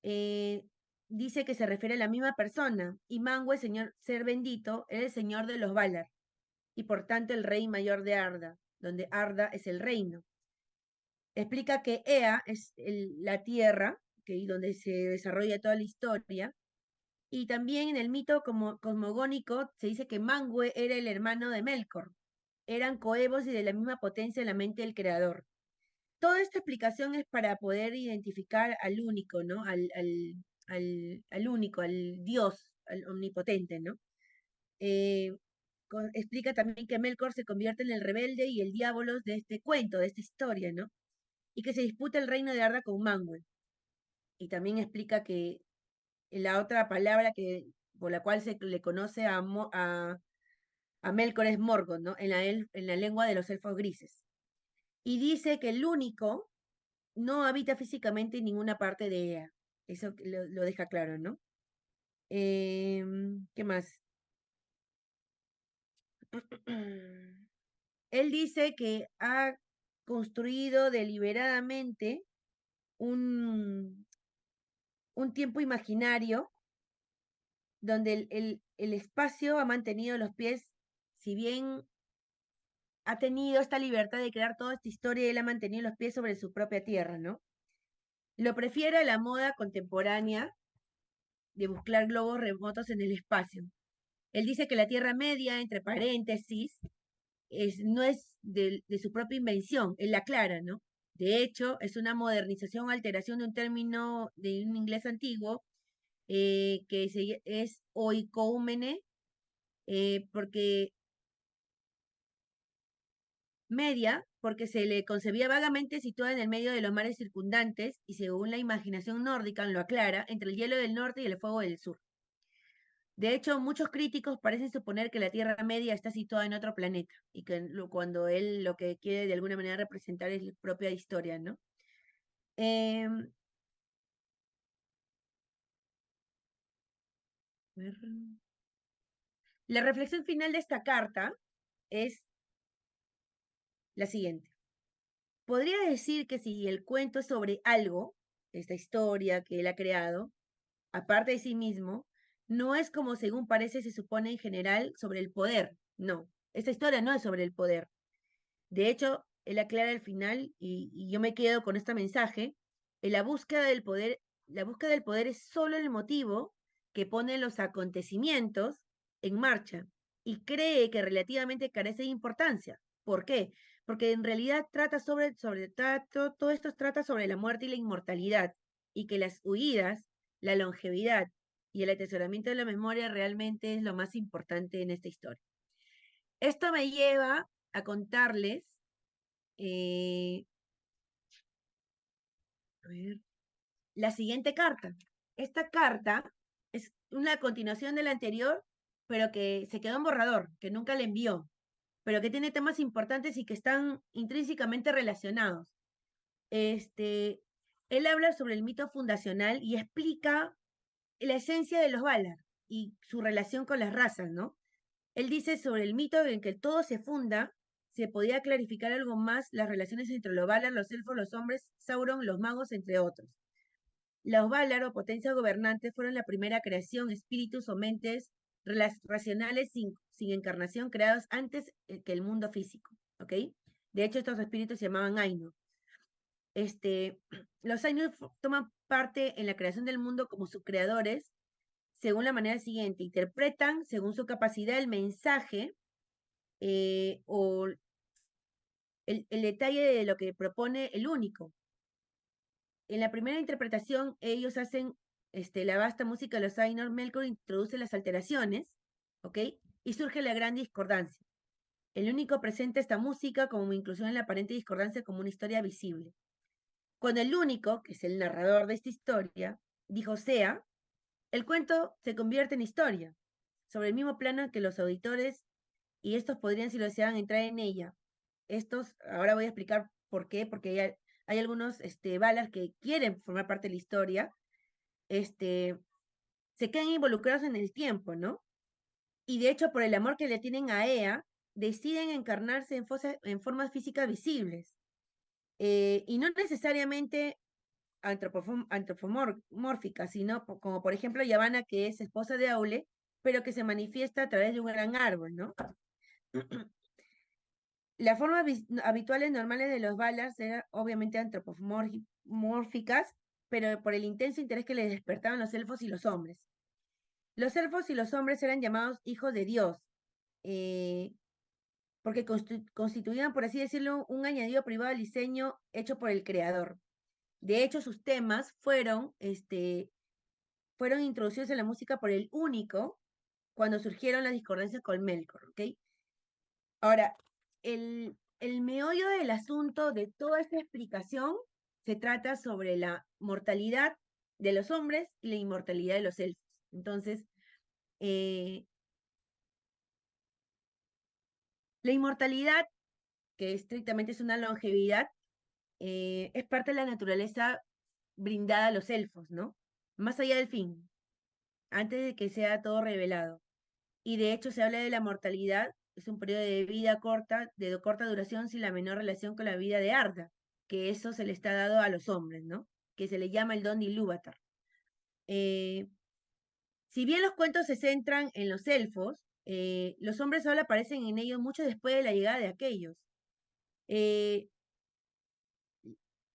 Dice que se refiere a la misma persona, y Manwë, señor ser bendito, era el señor de los Valar. y por tanto el rey mayor de Arda, donde Arda es el reino. Explica que Ea es la tierra, donde se desarrolla toda la historia, y también en el mito cosmogónico se dice que Manwë era el hermano de Melkor. Eran coevos y de la misma potencia en la mente del creador. Toda esta explicación es para poder identificar al único, ¿no? Al único, al Dios, al omnipotente, ¿no? Explica también que Melkor se convierte en el rebelde y el diabolos de este cuento, de esta historia, ¿no? Y que se disputa el reino de Arda con Manwë. Y también explica que la otra palabra por la cual se le conoce a Melkor es Morgoth, ¿no? En la lengua de los elfos grises. Y dice que el único no habita físicamente en ninguna parte de Ea. Eso lo deja claro, ¿no? ¿Qué más? Él dice que ha construido deliberadamente un tiempo imaginario donde el espacio ha mantenido los pies, si bien ha tenido esta libertad de crear toda esta historia, él ha mantenido los pies sobre su propia tierra, ¿no? Lo prefiere a la moda contemporánea de buscar globos remotos en el espacio. Él dice que la Tierra Media, entre paréntesis, no es de su propia invención, él la aclara, ¿no? De hecho, es una modernización o alteración de un término de un inglés antiguo es oikoumene, porque media, porque se le concebía vagamente situada en el medio de los mares circundantes y según la imaginación nórdica lo aclara, entre el hielo del norte y el fuego del sur. De hecho, muchos críticos parecen suponer que la Tierra Media está situada en otro planeta y que cuando él lo que quiere de alguna manera representar es la propia historia, ¿no? Em, la reflexión final de esta carta es la siguiente. Podría decir que si el cuento es sobre algo, esta historia que él ha creado, aparte de sí mismo, no es como según parece se supone en general sobre el poder. No, esta historia no es sobre el poder. De hecho, él aclara al final, y yo me quedo con este mensaje, en la búsqueda del poder es solo el motivo que pone los acontecimientos en marcha y cree que relativamente carece de importancia. ¿Por qué? Porque en realidad todo esto trata sobre la muerte y la inmortalidad, y que las huidas, la longevidad y el atesoramiento de la memoria realmente es lo más importante en esta historia. Esto me lleva a contarles eh, a ver, la siguiente carta. Esta carta es una continuación de la anterior, pero que se quedó en borrador, que nunca le envió, pero que tiene temas importantes y que están intrínsecamente relacionados. Él habla sobre el mito fundacional y explica la esencia de los Valar y su relación con las razas, ¿no? Él dice sobre el mito en que todo se funda, se podía clarificar algo más las relaciones entre los Valar, los elfos, los hombres, Sauron, los magos, entre otros. Los Valar o potencias gobernantes fueron la primera creación, espíritus o mentes racionales sin encarnación creados antes que el mundo físico, ¿ok? De hecho, estos espíritus se llamaban Ainur. Los Ainur toman parte en la creación del mundo como sus creadores, según la manera siguiente, interpretan según su capacidad el mensaje o el detalle de lo que propone el único. En la primera interpretación, ellos hacen la vasta música de los Ainur, Melkor introduce las alteraciones, ¿ok? Y surge la gran discordancia. El único presenta esta música como inclusión en la aparente discordancia como una historia visible. Cuando el único, que es el narrador de esta historia, dijo sea, el cuento se convierte en historia, sobre el mismo plano en que los auditores y estos podrían, si lo desean, entrar en ella. Ahora voy a explicar por qué, porque hay algunos Valar que quieren formar parte de la historia, se quedan involucrados en el tiempo, ¿no? Y de hecho, por el amor que le tienen a Ea, deciden encarnarse en formas físicas visibles. Y no necesariamente antropomórficas, sino como por ejemplo Yavanna, que es esposa de Aule, pero que se manifiesta a través de un gran árbol, ¿no? Las formas habituales normales de los Valars eran obviamente antropomórficas, pero por el intenso interés que les despertaban los elfos y los hombres. Los elfos y los hombres eran llamados hijos de Dios, porque constituían, por así decirlo, un añadido privado al diseño hecho por el creador. De hecho, sus temas fueron introducidos en la música por el único cuando surgieron las discordancias con Melkor, ¿ok? Ahora, el meollo del asunto de toda esta explicación se trata sobre la mortalidad de los hombres y la inmortalidad de los elfos. Entonces, la inmortalidad, que estrictamente es una longevidad, es parte de la naturaleza brindada a los elfos, ¿no? Más allá del fin, antes de que sea todo revelado. Y de hecho se habla de la mortalidad, es un periodo de vida corta, de corta duración, sin la menor relación con la vida de Arda, que eso se le está dado a los hombres, ¿no? Que se le llama el don de Ilúvatar. Si bien los cuentos se centran en los elfos, los hombres ahora aparecen en ellos mucho después de la llegada de aquellos.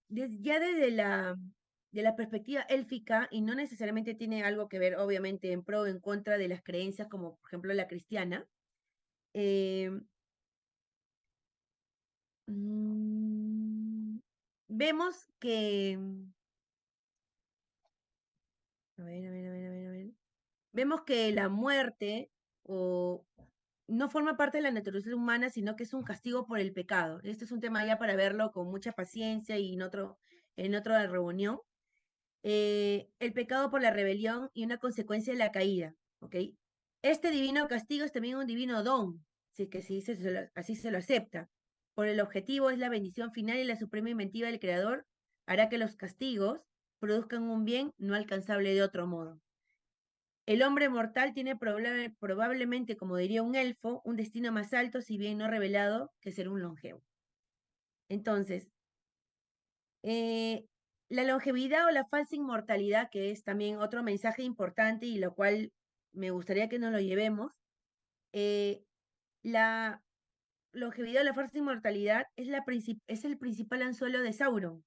Ya desde de la perspectiva élfica, y no necesariamente tiene algo que ver, obviamente, en pro o en contra de las creencias, como por ejemplo la cristiana, vemos que, vemos que la muerte no forma parte de la naturaleza humana, sino que es un castigo por el pecado. Este es un tema ya para verlo con mucha paciencia y en otra reunión. El pecado por la rebelión y una consecuencia de la caída, ¿ok? Este divino castigo es también un divino don, así se lo acepta. Por el objetivo es la bendición final y la suprema inventiva del Creador hará que los castigos produzcan un bien no alcanzable de otro modo. El hombre mortal tiene probablemente, como diría un elfo, un destino más alto, si bien no revelado, que ser un longevo. Entonces, la longevidad o la falsa inmortalidad, que es también otro mensaje importante y lo cual me gustaría que nos lo llevemos, la longevidad o la falsa inmortalidad es el principal anzuelo de Sauron.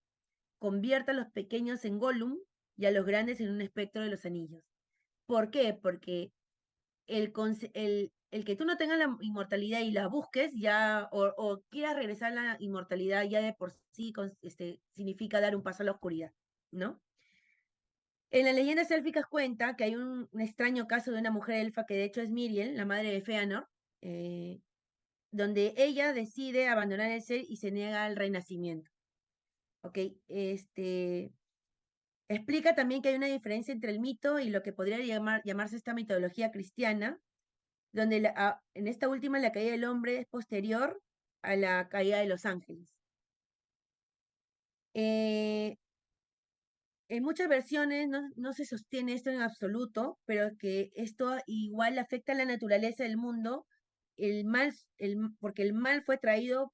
Convierte a los pequeños en Gollum y a los grandes en un espectro de los anillos. ¿Por qué? Porque el que tú no tengas la inmortalidad y la busques ya, o quieras regresar a la inmortalidad ya de por sí, significa dar un paso a la oscuridad, ¿no? En las leyendas élficas cuenta que hay un extraño caso de una mujer elfa que de hecho es Miriel, la madre de Fëanor, donde ella decide abandonar el ser y se niega al renacimiento. ¿Ok? Explica también que hay una diferencia entre el mito y lo que podría llamarse esta mitología cristiana, donde en esta última la caída del hombre es posterior a la caída de los ángeles. En muchas versiones no se sostiene esto en absoluto, pero que esto igual afecta a la naturaleza del mundo, porque el mal fue traído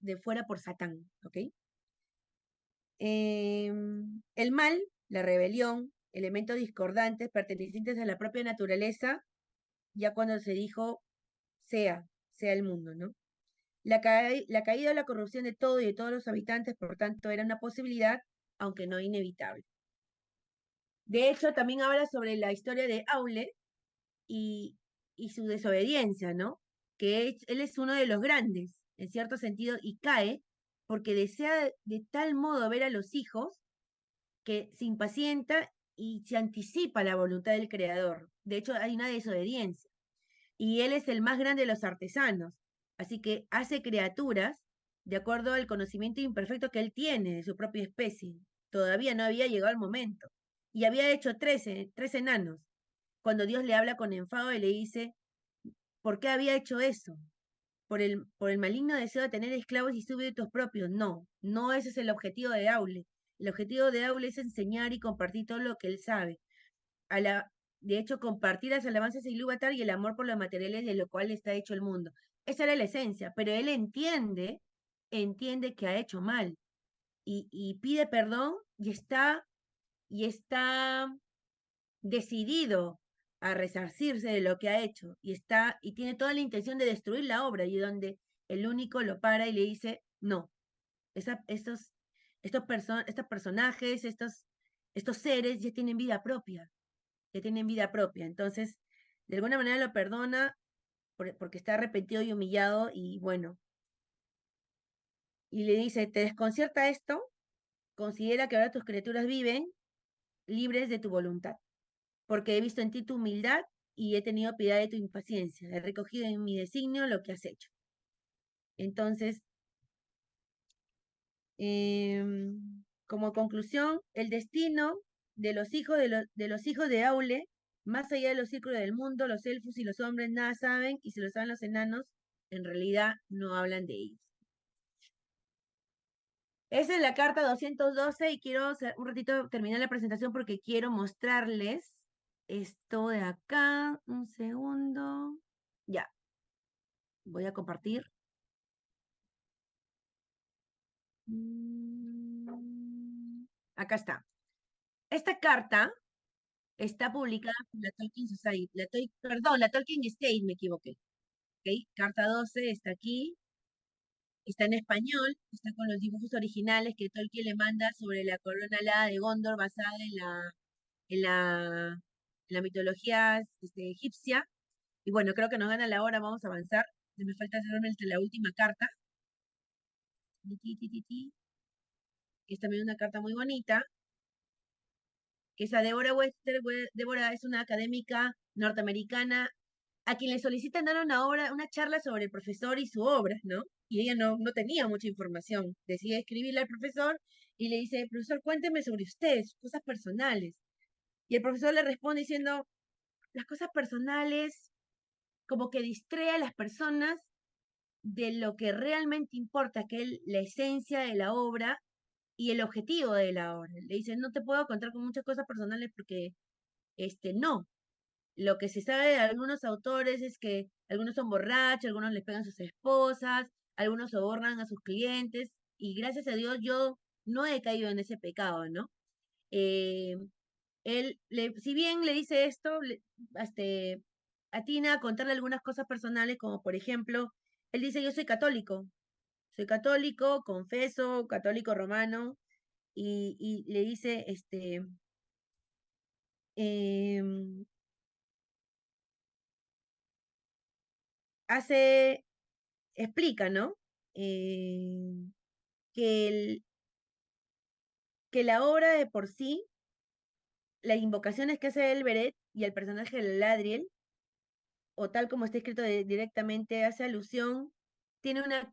de fuera por Satán, ¿ok? El mal, la rebelión, elementos discordantes pertenecientes a la propia naturaleza, ya cuando se dijo sea el mundo, ¿no? La caída o la corrupción de todo y de todos los habitantes, por tanto, era una posibilidad, aunque no inevitable. De hecho, también habla sobre la historia de Aule y su desobediencia, ¿no? Que él es uno de los grandes, en cierto sentido, y cae porque desea de tal modo ver a los hijos que se impacienta y se anticipa la voluntad del Creador. De hecho, hay una desobediencia. Y él es el más grande de los artesanos, así que hace criaturas de acuerdo al conocimiento imperfecto que él tiene de su propia especie. Todavía no había llegado el momento. Y había hecho 13 enanos. Cuando Dios le habla con enfado y le dice, ¿por qué había hecho eso? Por el maligno deseo de tener esclavos y súbditos propios. No, no ese es el objetivo de Aule. El objetivo de Aule es enseñar y compartir todo lo que él sabe. De hecho, compartir las alabanzas de Ilúvatar y el amor por los materiales de lo cual está hecho el mundo. Esa era la esencia, pero él entiende que ha hecho mal y pide perdón y está decidido a resarcirse de lo que ha hecho y tiene toda la intención de destruir la obra y donde el único lo para y le dice, no, estos personajes, estos seres ya tienen vida propia, ya tienen vida propia. Entonces, de alguna manera lo perdona porque está arrepentido y humillado y bueno, y le dice, ¿te desconcierta esto? Considera que ahora tus criaturas viven libres de tu voluntad, porque he visto en ti tu humildad y he tenido piedad de tu impaciencia. He recogido en mi designio lo que has hecho. Entonces, como conclusión, el destino de los hijos de los hijos de Aule, más allá de los círculos del mundo, los elfos y los hombres nada saben, y si lo saben los enanos, en realidad no hablan de ellos. Esa es la carta 212 y quiero un ratito terminar la presentación porque quiero mostrarles esto de acá. Un segundo. Ya. Voy a compartir. Acá está. Esta carta está publicada por la Tolkien Society. Perdón, la Tolkien Estate, me equivoqué. ¿Ok? Carta 12 está aquí. Está en español, está con los dibujos originales que Tolkien le manda sobre la corona alada de Gondor basada en la, en la mitología egipcia. Y bueno, creo que nos gana la hora, vamos a avanzar. Me falta hacerme la última carta. Que es también una carta muy bonita. Que es a Deborah Webster. Deborah es una académica norteamericana a quien le solicitan dar una charla sobre el profesor y su obra, ¿no? Y ella no tenía mucha información. Decide escribirle al profesor y le dice, profesor, cuénteme sobre usted, sus cosas personales. Y el profesor le responde diciendo, las cosas personales como que distrae a las personas de lo que realmente importa, que es la esencia de la obra y el objetivo de la obra. Le dice, no te puedo contar con muchas cosas personales porque, no. Lo que se sabe de algunos autores es que algunos son borrachos, algunos les pegan a sus esposas, algunos sobornan a sus clientes, y gracias a Dios yo no he caído en ese pecado, ¿no? Eh, si bien le dice esto, atina a contarle algunas cosas personales, como por ejemplo, él dice, yo soy católico, confeso, católico romano, y le dice, em, explica, ¿no? Que, que la obra de por sí, las invocaciones que hace el Beret y el personaje de Ladriel, o tal como está escrito directamente, hace alusión, tiene una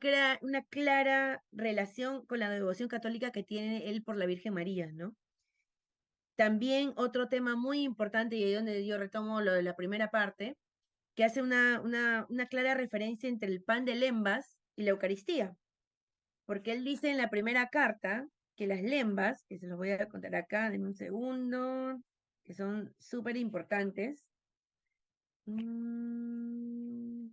clara relación con la devoción católica que tiene él por la Virgen María, ¿no? También otro tema muy importante, y ahí donde yo retomo lo de la primera parte, que hace una clara referencia entre el pan de lembas y la Eucaristía. Porque él dice en la primera carta que las lembas, que se los voy a contar acá en un segundo, que son súper importantes. No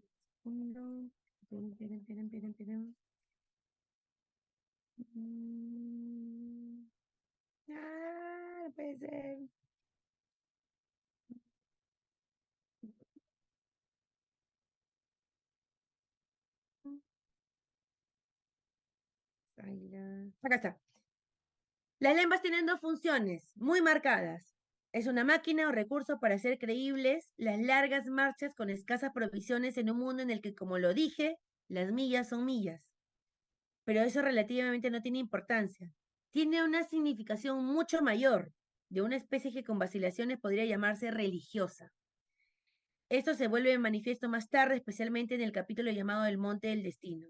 puede ser. Acá está. Las lembas tienen dos funciones muy marcadas. Es una máquina o recurso para hacer creíbles las largas marchas con escasas provisiones en un mundo en el que, como lo dije, las millas son millas. Pero eso relativamente no tiene importancia. Tiene una significación mucho mayor, de una especie que con vacilaciones podría llamarse religiosa. Esto se vuelve manifiesto más tarde, especialmente en el capítulo llamado El Monte del Destino.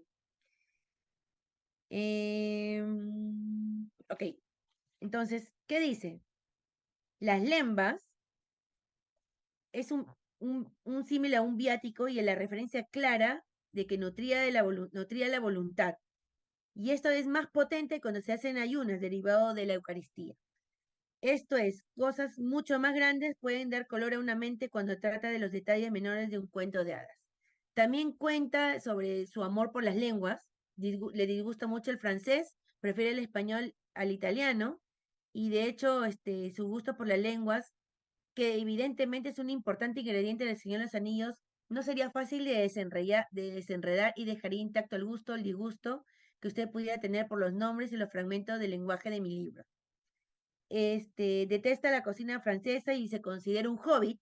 Ok, entonces, ¿qué dice? Las lembas es un símil a un viático y a la referencia clara de que nutría la voluntad. Y esto es más potente cuando se hacen ayunas derivado de la Eucaristía. Esto es, cosas mucho más grandes pueden dar color a una mente cuando trata de los detalles menores de un cuento de hadas. También cuenta sobre su amor por las lenguas, le disgusta mucho el francés, prefiere el español al italiano, y de hecho su gusto por las lenguas que evidentemente es un importante ingrediente del Señor de los Anillos, no sería fácil de desenredar y dejaría intacto el gusto o el disgusto que usted pudiera tener por los nombres y los fragmentos del lenguaje de mi libro. Detesta la cocina francesa y se considera un hobbit.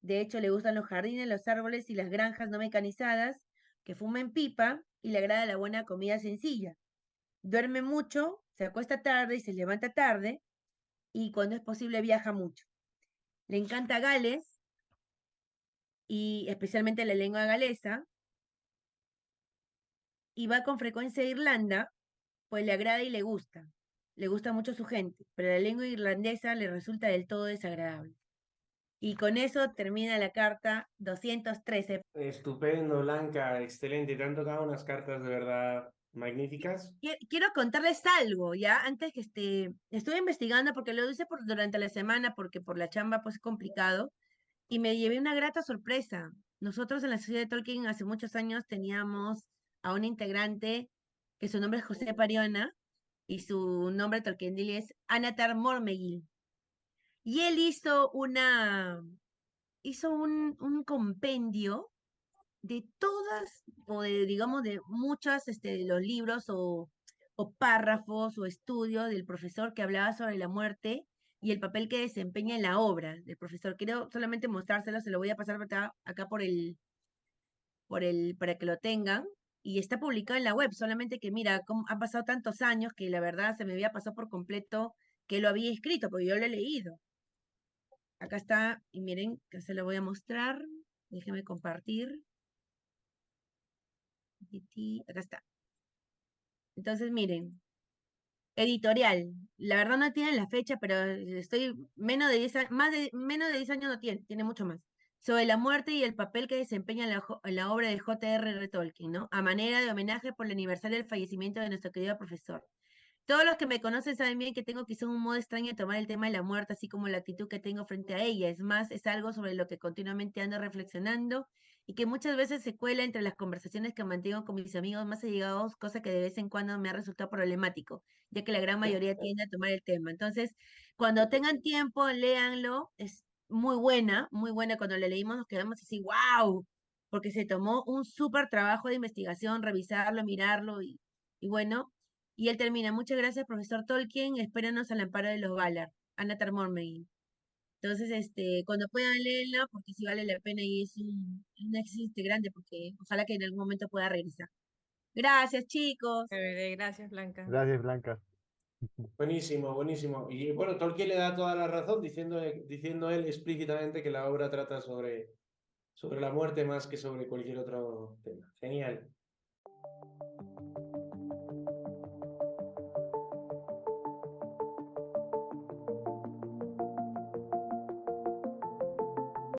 De hecho, le gustan los jardines, los árboles y las granjas no mecanizadas, que fuma en pipa y le agrada la buena comida sencilla. Duerme mucho, se acuesta tarde y se levanta tarde, y cuando es posible viaja mucho. Le encanta Gales y especialmente la lengua galesa, y va con frecuencia a Irlanda, pues le agrada y le gusta. Le gusta mucho su gente, pero la lengua irlandesa le resulta del todo desagradable. Y con eso termina la carta 213. Estupendo, Blanca, excelente. Te han tocado unas cartas de verdad magníficas. Quiero contarles algo, ¿ya? Antes que estuve investigando porque lo hice durante la semana porque por la chamba pues es complicado y me llevé una grata sorpresa. Nosotros en la Sociedad de Tolkien hace muchos años teníamos a un integrante que su nombre es José Pariona y su nombre tolkienil es Anatar Mormegil. Y él hizo un compendio de todas, o de, digamos, de muchos de los libros o párrafos o estudios del profesor que hablaba sobre la muerte y el papel que desempeña en la obra del profesor. Quiero solamente mostrárselo, se lo voy a pasar acá para que lo tengan. Y está publicado en la web, solamente que mira, han pasado tantos años que la verdad se me había pasado por completo que lo había escrito, porque yo lo he leído. Acá está, y miren, que se lo voy a mostrar. Déjeme compartir. Acá está. Entonces, miren, editorial. La verdad no tiene la fecha, pero estoy menos de 10 años, menos de 10 años no tiene mucho más. Sobre la muerte y el papel que desempeña en la obra de J.R.R. Tolkien, ¿no? A manera de homenaje por el aniversario del fallecimiento de nuestro querido profesor. Todos los que me conocen saben bien que tengo quizá un modo extraño de tomar el tema de la muerte, así como la actitud que tengo frente a ella. Es más, es algo sobre lo que continuamente ando reflexionando y que muchas veces se cuela entre las conversaciones que mantengo con mis amigos más allegados, cosa que de vez en cuando me ha resultado problemático, ya que la gran mayoría tiende a tomar el tema. Entonces, cuando tengan tiempo, léanlo. Es muy buena. Cuando la leímos nos quedamos así, wow, porque se tomó un súper trabajo de investigación, revisarlo, mirarlo y bueno. Y él termina, muchas gracias, profesor Tolkien, espéranos al amparo de los Valar, Anatar Mormegil. Entonces, cuando puedan leerlo, porque sí vale la pena y es un éxito grande, porque ojalá que en algún momento pueda regresar. Gracias, chicos. Gracias, Blanca. Gracias, Blanca. Buenísimo, buenísimo. Y bueno, Tolkien le da toda la razón diciendo él explícitamente que la obra trata sobre la muerte más que sobre cualquier otro tema. Genial.